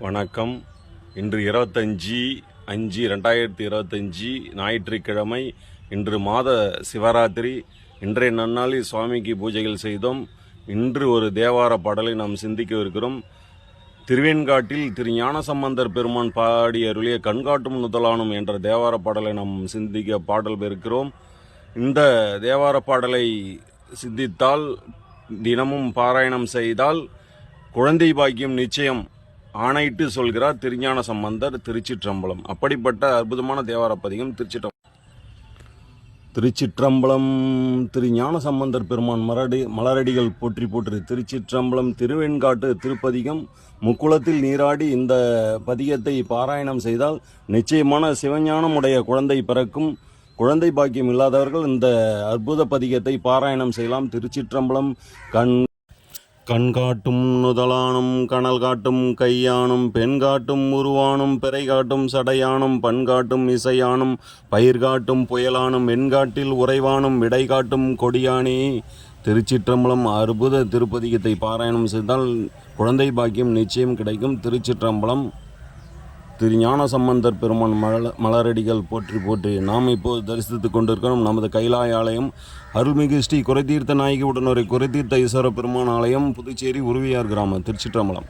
வணக்கம். இன்று 25/5/2025 ஞாயிற்றுக்கிழமை. இன்று மாத சிவராத்திரி. இன்றைய நன்னாளில் சுவாமிக்கு பூஜைகள் செய்தோம். இன்று ஒரு தேவார பாடலை நாம் சிந்திக்கவிருக்கிறோம். திருவெண்காட்டில் திரு ஞானசம்பந்தர் பெருமான் பாடி அருளிய கண்காட்டும் நுதலானும் என்ற தேவார பாடலை நாம் சிந்திக்க பாடல் இருக்கிறோம். இந்த தேவார பாடலை சிந்தித்தால், தினமும் பாராயணம் செய்தால் குழந்தை பாக்கியம் நிச்சயம் ஆணையிட்டு சொல்கிறார் திருஞான சம்பந்தர். திருச்சிற்றம்பலம். அப்படிப்பட்ட அற்புதமான தேவார பதிகம் திருச்சிற்றம்பலம். திரு ஞான சம்பந்தர் பெருமான் மலரடிகள் போற்றி போற்றி. திருச்சிற்றம்பலம். திருவெண்காட்டு திருப்பதிகம். முக்குளத்தில் நீராடி இந்த பதிகத்தை பாராயணம் செய்தால் நிச்சயமான சிவஞானம் உடைய குழந்தை பிறக்கும். குழந்தை பாக்கியம் இல்லாதவர்கள் இந்த அற்புத பதிகத்தை பாராயணம் செய்யலாம். திருச்சிற்றம்பலம். கண்காட்டும் நுதலானும் கனல் காட்டும் கையானும் பெண் காட்டும் உருவானும் பிறை காட்டும் சடையானும் பண்காட்டும் இசையானும் பயிர் காட்டும் புயலானும் வெண்காட்டில் உறைவானும் விடை காட்டும் கொடியானே. திருச்சிற்றம்பலம். அற்புத திருப்பதிகத்தை பாராயணம் செய்தால் குழந்தை பாக்கியம் நிச்சயம் கிடைக்கும். திருச்சிற்றம்பலம். திரு ஞான சம்பந்தர் பெருமான் மலரடிகள் போற்றி போற்றி. நாம் இப்போது தரிசித்துக் கொண்டிருக்கிறோம் நமது கைலாய ஆலயம் அருள்மிகு ஸ்ரீ குறைதீர்த்த நாயகி உடனுரை குறைதீர்த்த ஈஸ்வர பெருமான் ஆலயம், புதுச்சேரி, உருவியார் கிராமம். திருச்சிற்றம்பலம்.